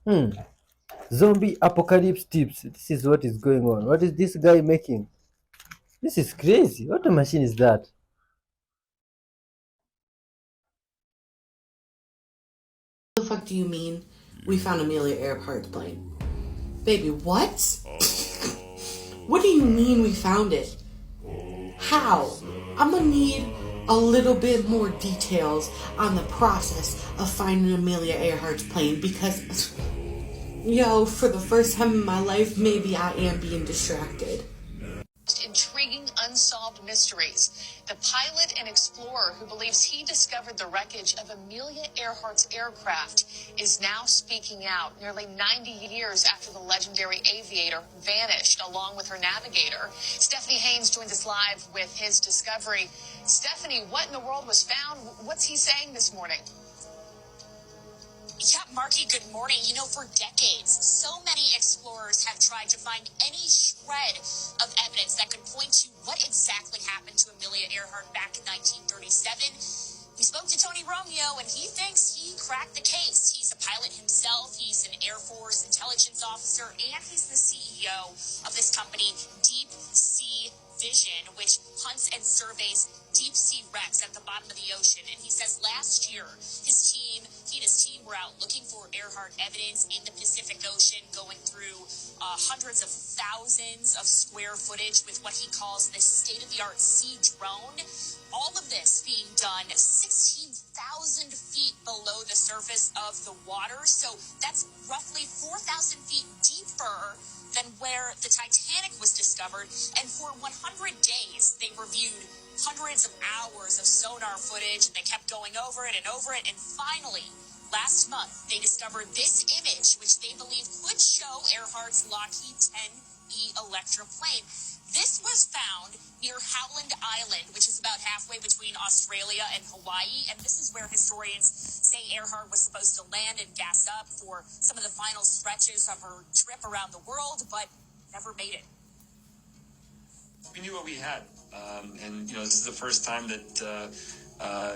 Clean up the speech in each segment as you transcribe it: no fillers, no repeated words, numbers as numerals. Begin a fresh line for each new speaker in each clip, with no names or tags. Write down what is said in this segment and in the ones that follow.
Hmm. Zombie apocalypse tips. This is what is going on. What is this guy making? This is crazy. What a machine is that?
The fuck do you mean we found Amelia Earhart's plane? Baby, what? What do you mean we found it? How? I'm gonna need a little bit more details on the process of finding Amelia Earhart's plane because, yo, for the first time in my life, maybe I am being distracted.
Intriguing unsolved mysteries. The pilot and explorer who believes he discovered the wreckage of Amelia Earhart's aircraft is now speaking out nearly 90 years after the legendary aviator vanished along with her navigator. Stephanie Haynes joins us live with his discovery. Stephanie, what in the world was found? What's he saying this morning?
Yeah, Marky, good morning. You know, for decades, so many explorers have tried to find any shred of evidence that could point to what exactly happened to Amelia Earhart back in 1937. We spoke to Tony Romeo, and he thinks he cracked the case. He's a pilot himself, he's an Air Force intelligence officer, and he's the CEO of this company, Deep Sea Vision, which hunts and surveys deep sea wrecks at the bottom of the ocean. And he says last year, he and his team were out looking for Earhart evidence in the Pacific Ocean, going through hundreds of thousands of square footage with what he calls this state-of-the-art sea drone. All of this being done 16,000 feet below the surface of the water. So that's roughly 4,000 feet deeper than where the Titanic was discovered. And for 100 days, they reviewed hundreds of hours of sonar footage, and they kept going over it and over it. And finally, last month, they discovered this image, which they believe could show Earhart's Lockheed 10E Electra plane. This was found near Howland Island, which is about halfway between Australia and Hawaii. And this is where historians say Earhart was supposed to land and gas up for some of the final stretches of her trip around the world, but never made it.
We knew what we had. And, you know, this is the first time that,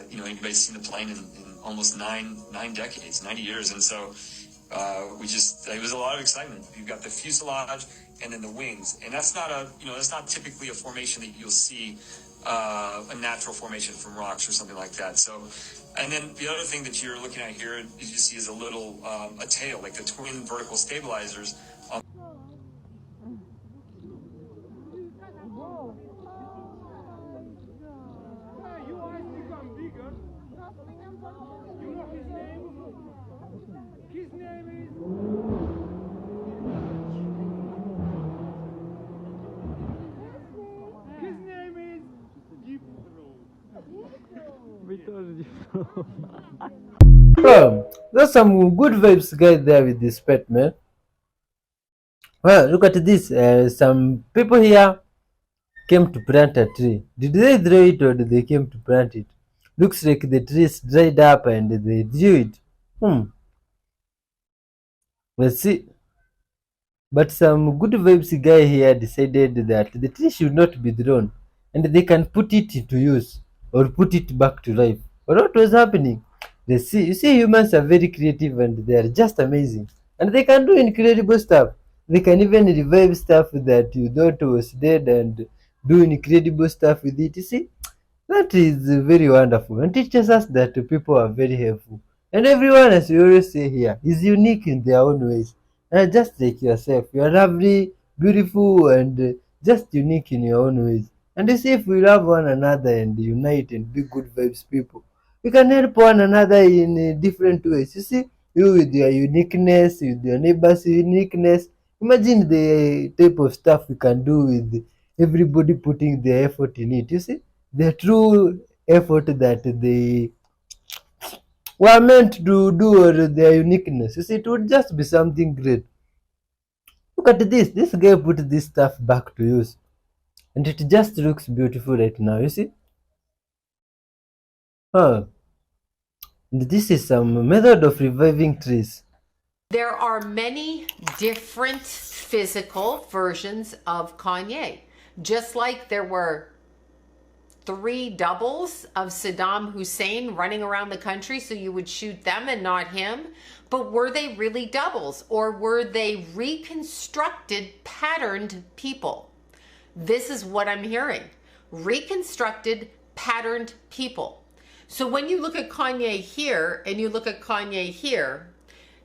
you know, anybody's seen the plane in almost nine decades, 90 years. And so it was a lot of excitement. You've got the fuselage and then the wings. And that's not typically a formation that you'll see, a natural formation from rocks or something like that. So, and then the other thing that you're looking at here, as you see, is a tail, like the twin vertical stabilizers.
Bro, there's some good vibes guys there with this pet, man. Well, look at this. Some people here came to plant a tree. Did they draw it or did they came to plant it? Looks like the trees dried up and they drew it. Let's see. But some good vibes guy here decided that the tree should not be drawn and they can put it into use or put it back to life. But what was happening? You see, humans are very creative and they are just amazing. And they can do incredible stuff. They can even revive stuff that you thought was dead and do incredible stuff with it. You see, that is very wonderful and teaches us that people are very helpful. And everyone, as we always say here, is unique in their own ways. And just like yourself, you are lovely, beautiful, and just unique in your own ways. And you see, if we love one another and unite and be good vibes people, we can help one another in different ways. You see, you with your uniqueness, with your neighbor's uniqueness. Imagine the type of stuff we can do with everybody putting their effort in it. You see, the true effort that they were meant to do or their uniqueness. You see, it would just be something great. Look at this. This guy put this stuff back to use. And it just looks beautiful right now. You see? Huh. And this is some method of reviving trees.
There are many different physical versions of Kanye. Just like there were 3 doubles of Saddam Hussein running around the country, so you would shoot them and not him. But were they really doubles, or were they reconstructed, patterned people? This is what I'm hearing. Reconstructed, patterned people. So when you look at Kanye here and you look at Kanye here,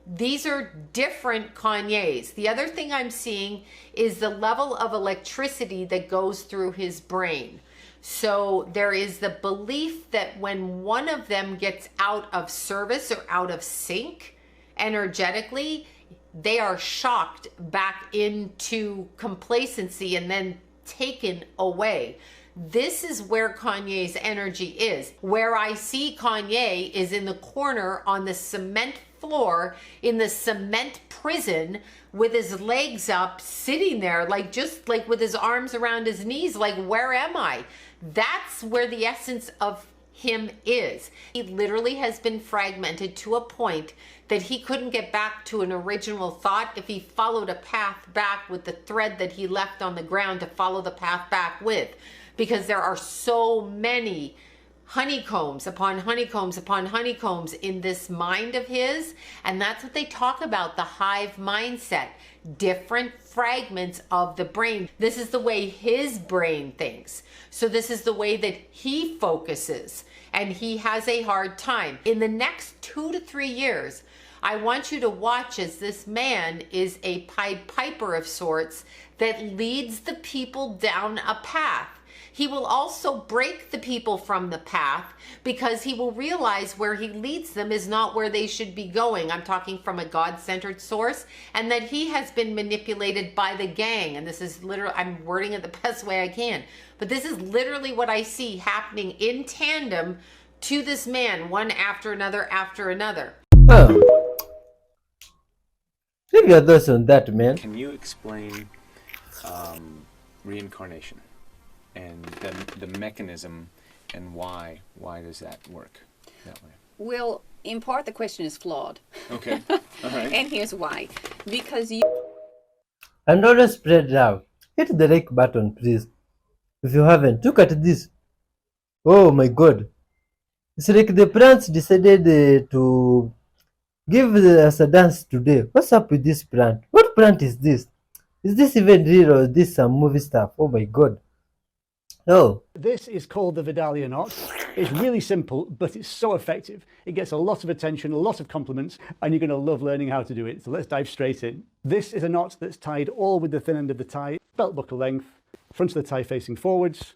these are different Kanyes. The other thing I'm seeing is the level of electricity that goes through his brain. So there is the belief that when one of them gets out of service or out of sync energetically, they are shocked back into complacency and then taken away. This is where Kanye's energy is. Where I see Kanye is in the corner on the cement floor in the cement prison with his legs up, sitting there like just like with his arms around his knees, like, where am I? That's where the essence of him is. He literally has been fragmented to a point that he couldn't get back to an original thought if he followed a path back with the thread that he left on the ground to follow the path back with, because there are so many honeycombs upon honeycombs upon honeycombs in this mind of his. And that's what they talk about, the hive mindset, different fragments of the brain. This is the way his brain thinks. So this is the way that he focuses, and he has a hard time. In the next 2 to 3 years, I want you to watch as this man is a Pied Piper of sorts that leads the people down a path. He will also break the people from the path, because he will realize where he leads them is not where they should be going. I'm talking from a God-centered source, and that he has been manipulated by the gang. And this is literally, I'm wording it the best way I can, but this is literally what I see happening in tandem to this man, one after another after another.
Oh. Leave your thoughts on that, man.
Can you explain reincarnation and the mechanism and why does that work that way?
Well, in part the question is flawed.
Okay. All right.
And here's why. Because you
And always spread out. Hit the like button, please. If you haven't, look at this. Oh my god. It's like the plants decided to give us a dance today. What's up with this plant? What plant is this? Is this even real, or is this some movie stuff? Oh my god. Oh.
This is called the Vidalia knot. It's really simple, but it's so effective. It gets a lot of attention, a lot of compliments, and you're going to love learning how to do it. So let's dive straight in. This is a knot that's tied all with the thin end of the tie, belt buckle length, front of the tie facing forwards.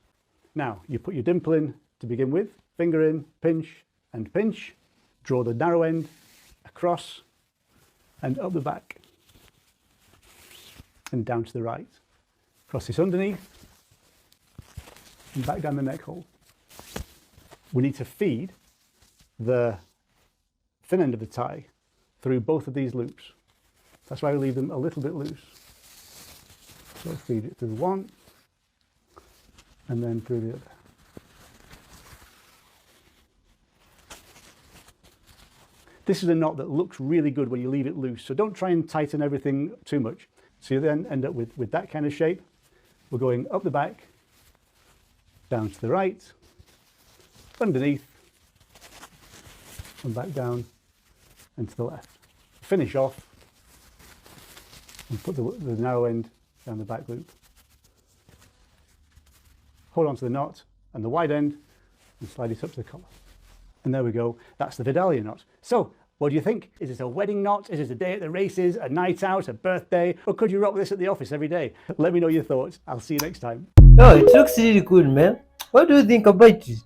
Now, you put your dimple in to begin with, finger in, pinch, and pinch. Draw the narrow end across and up the back and down to the right. Cross this underneath and back down the neck hole. We need to feed the thin end of the tie through both of these loops. That's why we leave them a little bit loose. So feed it through one and then through the other. This is a knot that looks really good when you leave it loose, so don't try and tighten everything too much. So you then end up with that kind of shape. We're going up the back, down to the right, underneath, and back down and to the left. Finish off and put the narrow end down the back loop. Hold on to the knot and the wide end and slide it up to the collar. And there we go, that's the Vidalia knot. So, what do you think? Is it a wedding knot? Is it a day at the races, a night out, a birthday? Or could you rock this at the office every day? Let me know your thoughts. I'll see you next time.
Oh, it looks really cool, man. What do you think about it?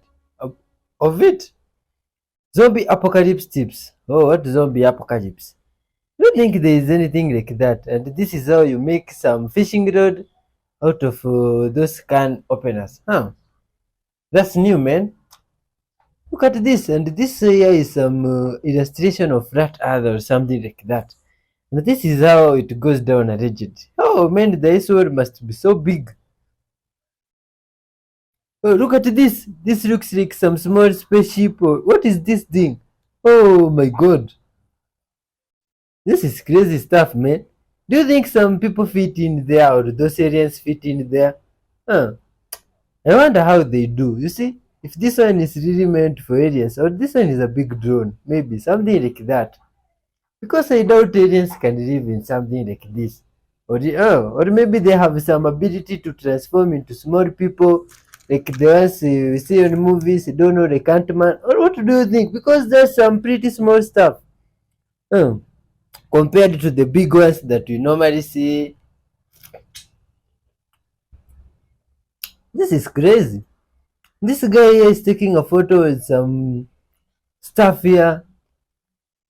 Of it? Zombie apocalypse tips. Oh, what zombie apocalypse? I don't think there is anything like that. And this is how you make some fishing rod out of those can openers. Huh? That's new, man. Look at this, and this here is some illustration of flat earth or something like that. And this is how it goes down alleged. Oh man, the ice world must be so big. Oh, look at this. This looks like some small spaceship. Or what is this thing? Oh my god. This is crazy stuff, man. Do you think some people fit in there, or those aliens fit in there? Huh. I wonder how they do. You see, if this one is really meant for aliens, or this one is a big drone, maybe something like that. Because I doubt aliens can live in something like this. Or maybe they have some ability to transform into small people, like the ones we see in movies, you don't know, like Ant-Man. Or what do you think? Because there's some pretty small stuff. Compared to the big ones that we normally see. This is crazy. This guy here is taking a photo with some stuff here.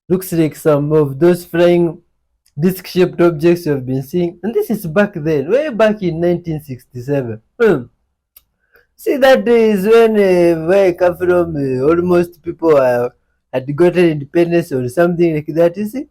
Looks like some of those flying disc-shaped objects you have been seeing. And this is back then, way back in 1967. See, that is when where I come from, almost people had gotten independence or something like that, you see.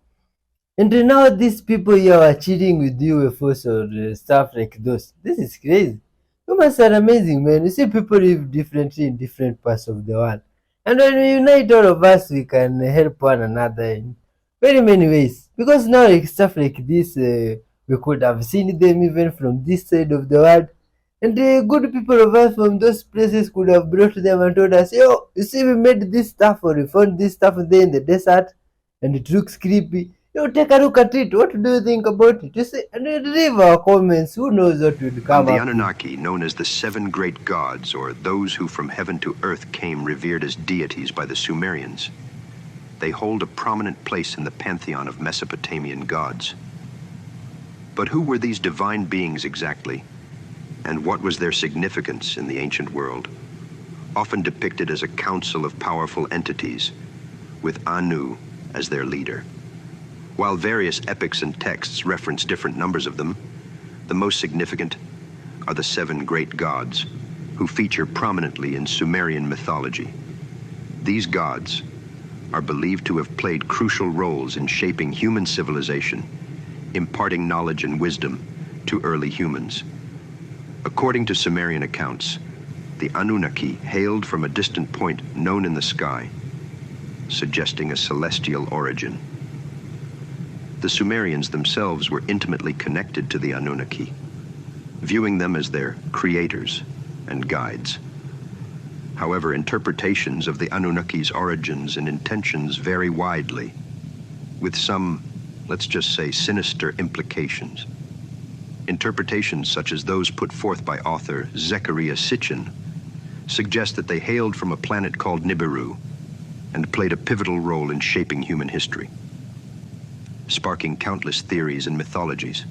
And now these people here are cheating with UFOs or stuff like those. This is crazy. Humans are amazing, man. You see, people live differently in different parts of the world. And when we unite all of us, we can help one another in very many ways. Because now, like stuff like this, we could have seen them even from this side of the world. And the good people of us from those places could have brought them and told us, yo, you see, we made this stuff or we found this stuff there in the desert and it looks creepy. You take a look at it. What do you think about it? You see, and leave our comments. Who knows what will come
The
up.
Anunnaki, known as the seven great gods, or those who from heaven to earth came revered as deities by the Sumerians. They hold a prominent place in the pantheon of Mesopotamian gods. But who were these divine beings exactly? And what was their significance in the ancient world? Often depicted as a council of powerful entities, with Anu as their leader. While various epics and texts reference different numbers of them, the most significant are the seven great gods, who feature prominently in Sumerian mythology. These gods are believed to have played crucial roles in shaping human civilization, imparting knowledge and wisdom to early humans. According to Sumerian accounts, the Anunnaki hailed from a distant point known in the sky, suggesting a celestial origin. The Sumerians themselves were intimately connected to the Anunnaki, viewing them as their creators and guides. However, interpretations of the Anunnaki's origins and intentions vary widely, with some, let's just say, sinister implications. Interpretations such as those put forth by author Zecharia Sitchin suggest that they hailed from a planet called Nibiru and played a pivotal role in shaping human history, sparking countless theories and mythologies.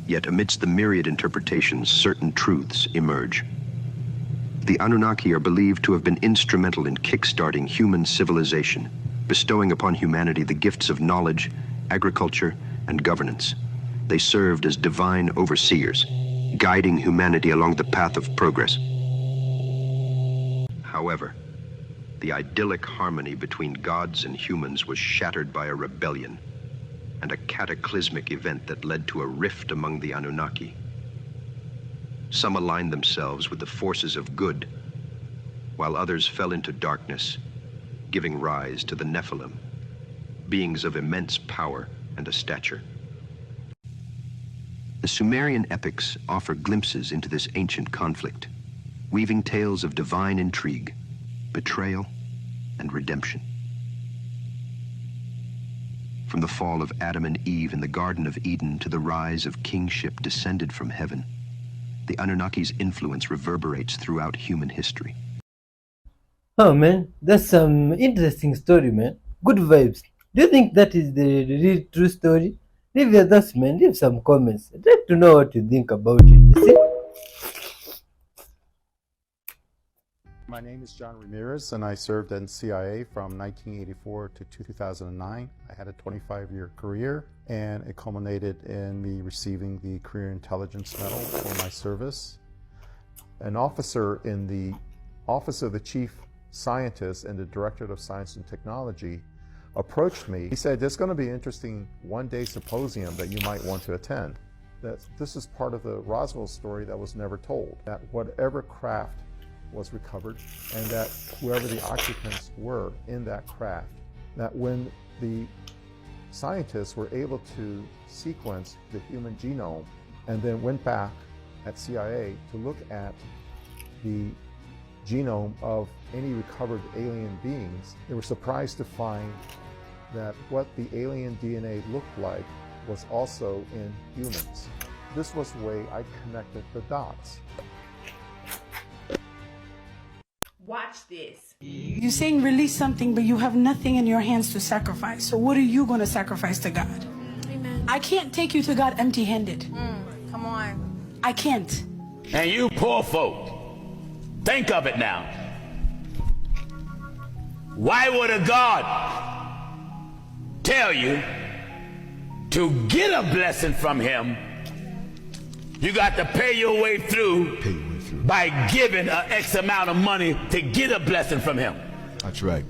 Yet amidst the myriad interpretations, certain truths emerge. The Anunnaki are believed to have been instrumental in kickstarting human civilization, bestowing upon humanity the gifts of knowledge, agriculture, and governance. They served as divine overseers, guiding humanity along the path of progress. However, the idyllic harmony between gods and humans was shattered by a rebellion and a cataclysmic event that led to a rift among the Anunnaki. Some aligned themselves with the forces of good, while others fell into darkness, giving rise to the Nephilim, beings of immense power and a stature. The Sumerian epics offer glimpses into this ancient conflict, weaving tales of divine intrigue, betrayal, and redemption. From the fall of Adam and Eve in the Garden of Eden to the rise of kingship descended from heaven, the Anunnaki's influence reverberates throughout human history.
Oh man, that's some interesting story, man. Good vibes. Do you think that is the real true story? Leave your thoughts, man. Leave some comments. I'd like to know what you think about it. You see?
My name is John Ramirez, and I served in CIA from 1984 to 2009. I had a 25-year career, and it culminated in me receiving the Career Intelligence Medal for my service. An officer in the Office of the Chief Scientist and the Directorate of Science and Technology approached me. He said, there's going to be an interesting one-day symposium that you might want to attend. That this is part of the Roswell story that was never told, that whatever craft was recovered and that whoever the occupants were in that craft, that when the scientists were able to sequence the human genome and then went back at CIA to look at the genome of any recovered alien beings, they were surprised to find that what the alien DNA looked like was also in humans. This was the way I connected the dots.
Watch this. You're saying release something, but you have nothing in your hands to sacrifice. So what are you going to sacrifice to God? Amen. I can't take you to God empty-handed.
Come on.
I can't.
And you poor folk, think of it now. Why would a God tell you to get a blessing from him, you got to pay your way through by giving an X amount of money to get a blessing from him?
That's right.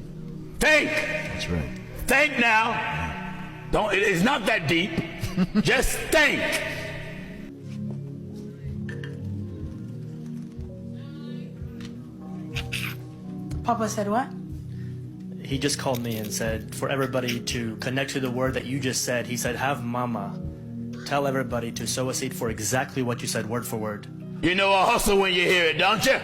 Think.
That's right.
Think now. Don't. It's not that deep. Just think.
Papa said what?
He just called me and said for everybody to connect to the word that you just said. He said, have mama tell everybody to sow a seed for exactly what you said, word for word.
You know a hustle when you hear it, don't you?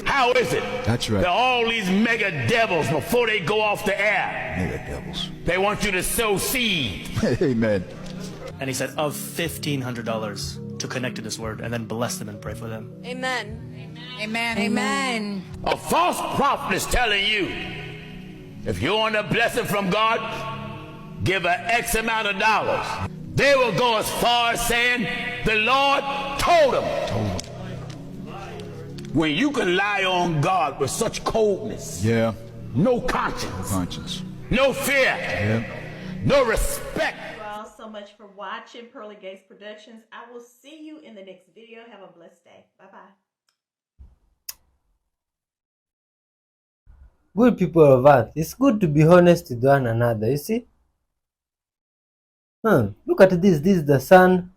How is it?
That's right.
There are all these mega devils before they go off the air.
Mega devils.
They want you to sow seed.
Amen.
And he said of $1,500 to connect to this word and then bless them and pray for them.
Amen.
Amen. Amen.
A false prophet is telling you, if you want a blessing from God, give an X amount of dollars. They will go as far as saying, the Lord told them. When you can lie on God with such coldness,
Yeah.
no conscience,
No conscience.
no fear,
Yeah.
no respect.
Thank you all so much for watching Pearly Gates Productions. I will see you in the next video. Have a blessed day. Bye-bye.
Good people of Earth, it's good to be honest with one another, you see? Look at this. This is the sun,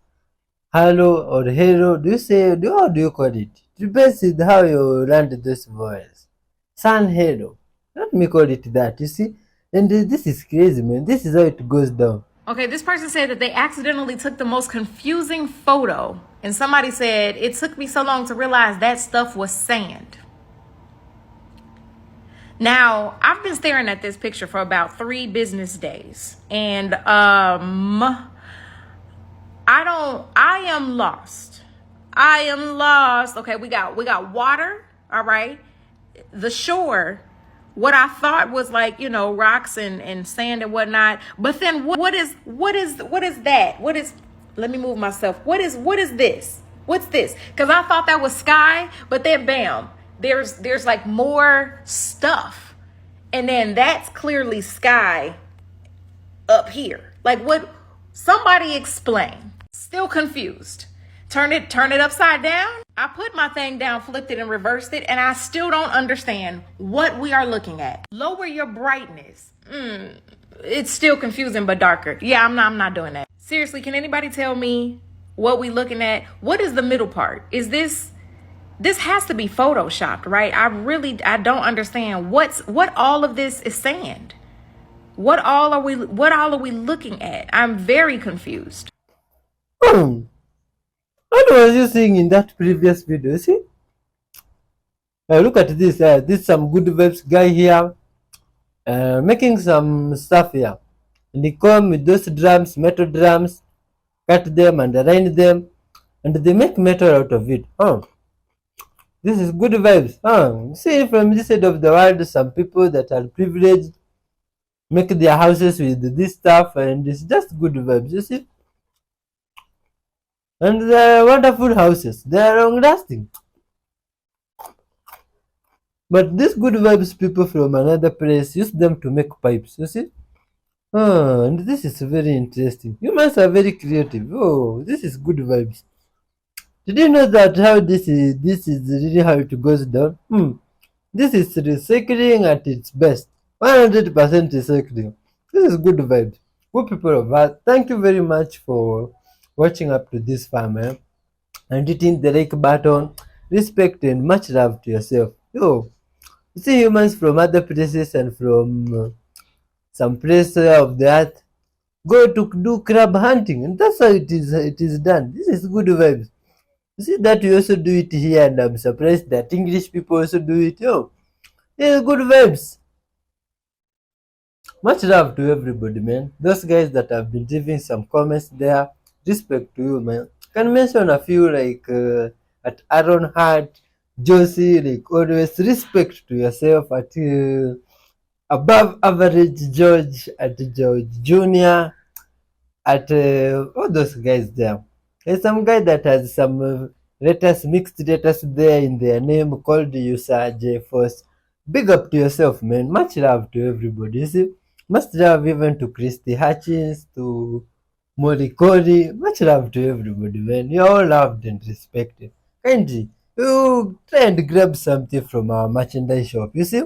halo or halo. How do you call it? It depends on how you learned this voice. Sun halo. Let me call it that, you see? And this is crazy, man. This is how it goes down.
Okay, this person said that they accidentally took the most confusing photo. And somebody said, it took me so long to realize that stuff was sand. Now, I've been staring at this picture for about 3 business days. And I am lost. I am lost. Okay, we got water, all right? The shore, what I thought was like, you know, rocks and sand and whatnot. But then what is that? Let me move myself. What is this? What's this? Because I thought that was sky, but then bam. There's like more stuff. And then that's clearly sky up here. Like what? Somebody explain. Still confused. Turn it upside down. I put my thing down, flipped it and reversed it. And I still don't understand what we are looking at. Lower your brightness. It's still confusing, but darker. Yeah, I'm not doing that. Seriously, can anybody tell me what we looking at? What is the middle part? Is this has to be photoshopped, right? I don't understand what all of this is sand. What all are we looking at? I'm very confused.
What was you seeing in that previous video? See? Look at this. This is some good vibes guy here, making some stuff here. And he come with those drums, metal drums, cut them and align them, and they make metal out of it. This is good vibes. See, from this side of the world, some people that are privileged make their houses with this stuff, and it's just good vibes, you see? And they're wonderful houses. They are long lasting. But these good vibes people from another place use them to make pipes, you see? And this is very interesting. Humans are very creative. This is good vibes. Did you know that how this is really how it goes down? This is recycling at its best. 100% recycling. This is good vibes. Good people of Earth, thank you very much for watching up to this far, man. And hitting the like button. Respect and much love to yourself. You see humans from other places and from some place of the earth go to do crab hunting, and that's how it is done. This is good vibes. You see that we also do it here, and I'm surprised that English people also do it. Oh, yeah, good vibes. Much love to everybody, man. Those guys that have been leaving some comments there, respect to you, man. Can mention a few like at Aaron Hart, Josie, like always respect to yourself at above average George, at George Jr., at all those guys there. There's some guy that has some letters, mixed letters there in their name called user J Force. Big up to yourself, man. Much love to everybody. You see, much love even to Christy Hutchins, to Molly Cody. Much love to everybody, man. You're all loved and respected. Kindly, you try and grab something from our merchandise shop. You see,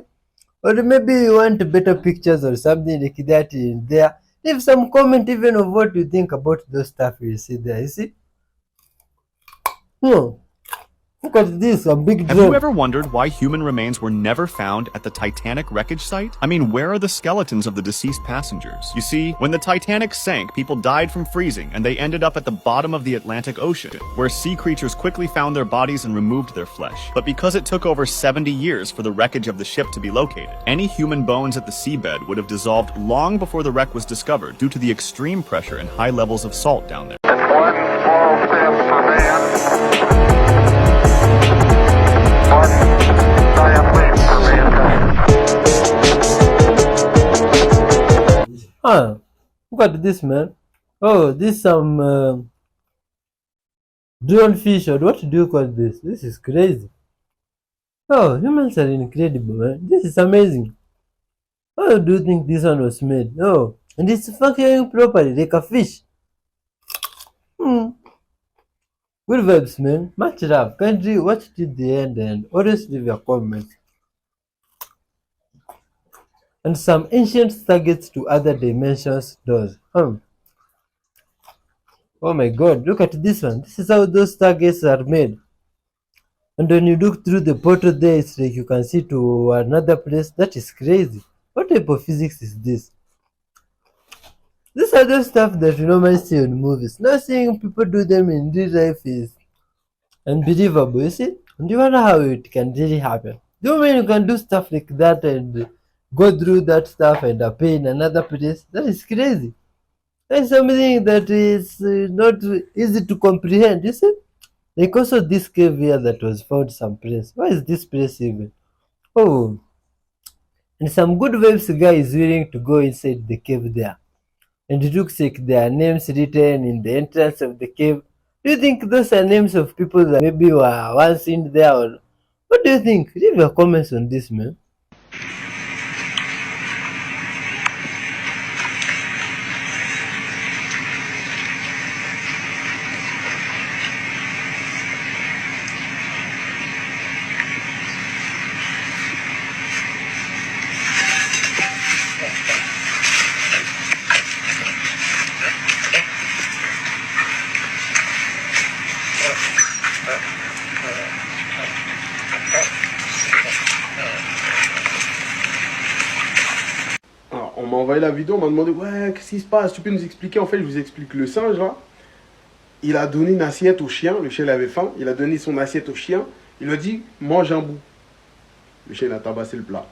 or maybe you want better pictures or something like that in there. Leave some comment even of what you think about those stuff you see there. You see? No. Look at this, a big
Have
drone.
you ever wondered why human remains were never found at the Titanic wreckage site? I mean, where are the skeletons of the deceased passengers? You see, when the Titanic sank, people died from freezing, and they ended up at the bottom of the Atlantic Ocean, where sea creatures quickly found their bodies and removed their flesh. But because it took over 70 years for the wreckage of the ship to be located, any human bones at the seabed would have dissolved long before the wreck was discovered due to the extreme pressure and high levels of salt down there.
One small step for man.
Look at this, man. Oh, this some drone fish, or what do you call this? This is crazy. Oh, humans are incredible, man. This is amazing. How do you think this one was made? Oh, and it's functioning properly like a fish. Good vibes, man. Much love. Kindly watch till the end and always leave your comments. And some ancient targets to other dimensions doors. Oh my god, look at this one. This is how those targets are made. And when you look through the portal there, it's like you can see to another place. That is crazy. What type of physics is this? These are the stuff that you normally see in movies. Now seeing people do them in real life is unbelievable, you see? And you wonder how it can really happen. Do you mean you can do stuff like that and go through that stuff and appear in another place? That is crazy. That is something that is not easy to comprehend, you see? Like also this cave here that was found someplace. Why is this place even? Oh, and some good vibes guy is willing to go inside the cave there. And it looks like there are names written in the entrance of the cave. Do you think those are names of people that maybe were once in there? Or what do you think? Leave your comments on this, man.
On m'a envoyé la vidéo, on m'a demandé ouais, qu'est-ce qui se passe, tu peux nous expliquer? En fait, je vous explique. Le singe là, il a donné une assiette au chien, le chien il avait faim, il a donné son assiette au chien, il lui a dit mange un bout. Le chien il a tabassé le plat,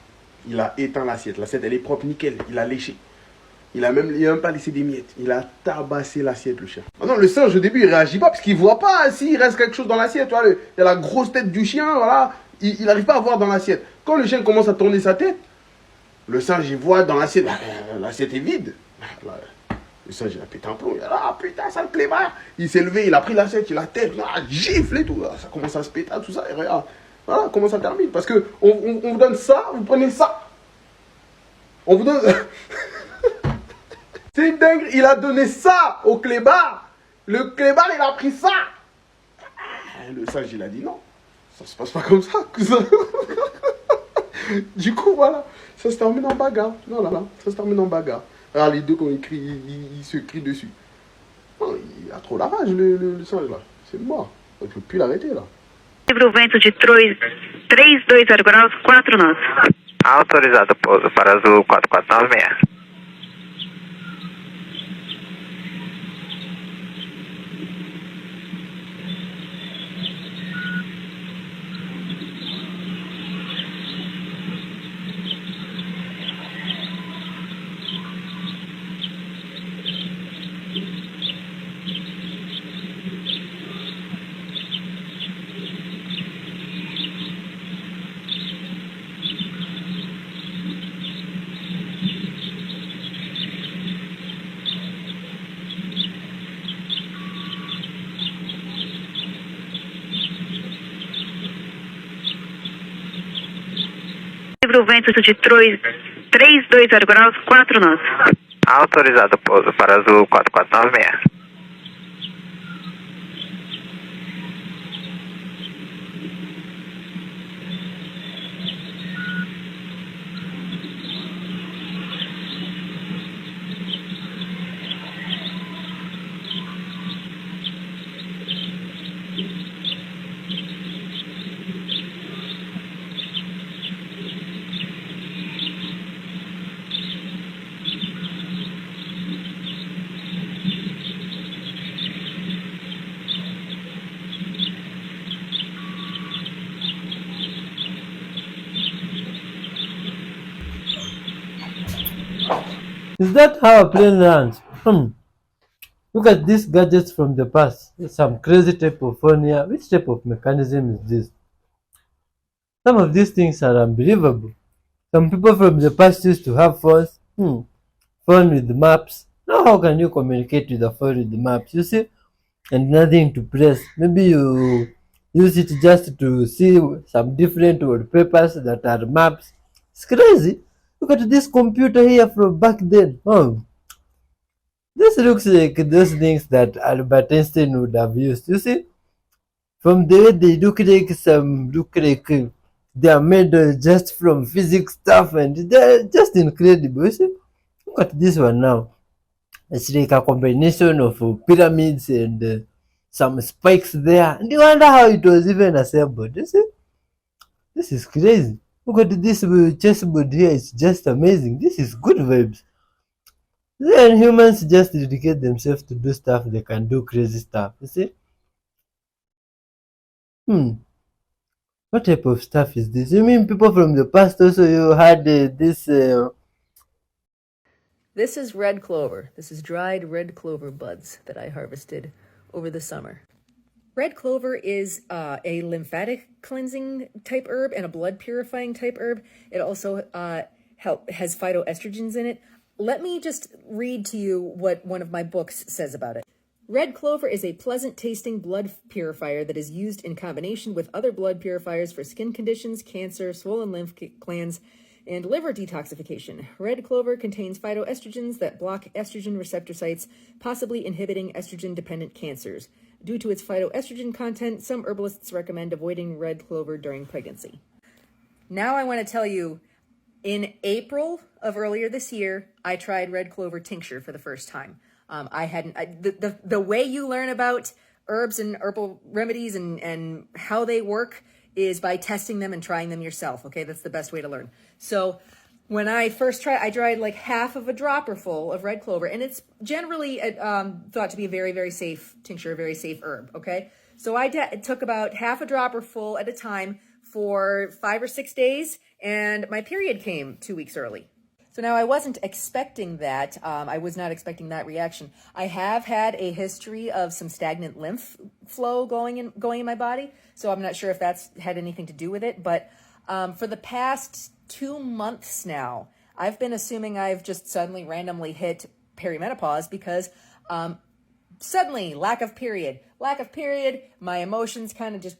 il a éteint l'assiette, l'assiette elle est propre, nickel, il a léché. Il a même pas laissé des miettes, il a tabassé l'assiette le chien. Ah non, le singe au début il réagit pas parce qu'il voit pas s'il reste quelque chose dans l'assiette, tu vois, il y a la grosse tête du chien, voilà, il n'arrive pas à voir dans l'assiette. Quand le chien commence à tourner sa tête, le singe, il voit dans l'assiette, l'assiette est vide. Le singe, il a pété un plomb. Il a dit, ah putain, ça le clébard. Il s'est levé, il a pris l'assiette, il a tête, gifle et tout. Ça commence à se péter, tout ça. Et regarde, voilà comment ça termine. Parce que on vous donne ça, vous prenez ça. On vous donne. C'est une dingue, il a donné ça au clébard. Le clébard, il a pris ça. Le singe, il a dit non. Ça se passe pas comme ça, cousin. Du coup, voilà. Ça se termine en bagarre. Non, là, ça se termine en bagarre. Alors, les deux, quand ils crient, ils se crient dessus. Non, il a trop la rage, le singe, là. C'est mort. On ne peut plus l'arrêter, là.
Livre vento de 320 graus, 4 knots.
Autorizado pouso para azul 4496.
livre o vento de 328 graus, 4 knots.
Autorizado pouso para Azul 4496.
Is that how a plane lands? Look at these gadgets from the past. Some crazy type of phone here. Which type of mechanism is this? Some of these things are unbelievable. Some people from the past used to have phones. Phone with maps. Now how can you communicate with a phone with maps? You see? And nothing to press. Maybe you use it just to see some different wallpapers that are maps. It's crazy. Look at this computer here from back then. This looks like those things that Albert Einstein would have used. You see? From the way they look like they are made just from physics stuff, and they're just incredible. You see? Look at this one now. It's like a combination of pyramids and some spikes there. And you wonder how it was even assembled. You see? This is crazy. Look at this chessboard here. It's just amazing. This is good vibes. Then humans just dedicate themselves to do stuff. They can do crazy stuff. You see? What type of stuff is this? You mean people from the past also you had this?
This is red clover. This is dried red clover buds that I harvested over the summer. Red clover is a lymphatic cleansing type herb and a blood purifying type herb. It also has phytoestrogens in it. Let me just read to you what one of my books says about it. Red clover is a pleasant-tasting blood purifier that is used in combination with other blood purifiers for skin conditions, cancer, swollen lymph glands, and liver detoxification. Red clover contains phytoestrogens that block estrogen receptor sites, possibly inhibiting estrogen-dependent cancers. Due to its phytoestrogen content, some herbalists recommend avoiding red clover during pregnancy. Now I want to tell you, in April of earlier this year, I tried red clover tincture for the first time. The way you learn about herbs and herbal remedies and how they work is by testing them and trying them yourself. Okay, that's the best way to learn. So when I first tried, I tried like half of a dropper full of red clover, and it's generally thought to be a very, very safe tincture, a very safe herb. Okay, so I took about half a dropper full at a time for 5 or 6 days, and my period came 2 weeks early. So now I wasn't expecting that. I was not expecting that reaction. I have had a history of some stagnant lymph flow going in my body, so I'm not sure if that's had anything to do with it. But for the past 2 months now, I've been assuming I've just suddenly randomly hit perimenopause because suddenly lack of period, my emotions kind of just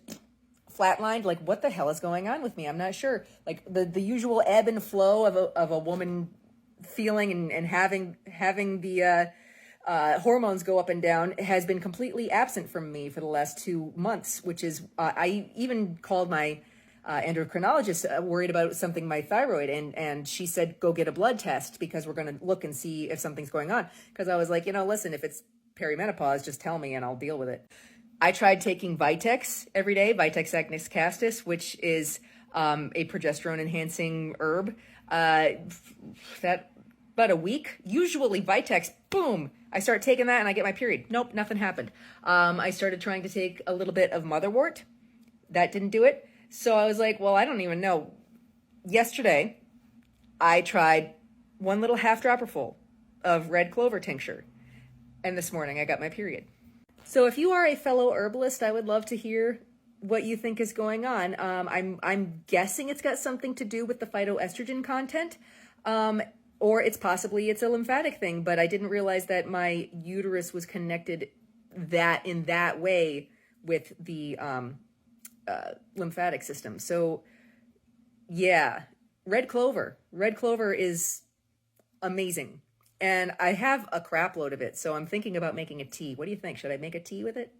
flatlined. Like, what the hell is going on with me? I'm not sure. Like the usual ebb and flow of a woman feeling and having the hormones go up and down has been completely absent from me for the last 2 months, which is I even called my endocrinologist worried about something, my thyroid, and she said, go get a blood test because we're going to look and see if something's going on. Because I was like, listen, if it's perimenopause, just tell me and I'll deal with it. I tried taking Vitex every day, Vitex acnes castus, which is a progesterone-enhancing herb. That about a week. Usually Vitex, boom, I start taking that and I get my period. Nope, nothing happened. I started trying to take a little bit of motherwort. That didn't do it. So I was like, well, I don't even know. Yesterday, I tried one little half dropper full of red clover tincture. And this morning I got my period. So if you are a fellow herbalist, I would love to hear what you think is going on. I'm guessing it's got something to do with the phytoestrogen content, or it's a lymphatic thing, but I didn't realize that my uterus was connected in that way with the lymphatic system. So yeah, red clover. Red clover is amazing. And I have a crap load of it, so I'm thinking about making a tea. What do you think? Should I make a tea with it?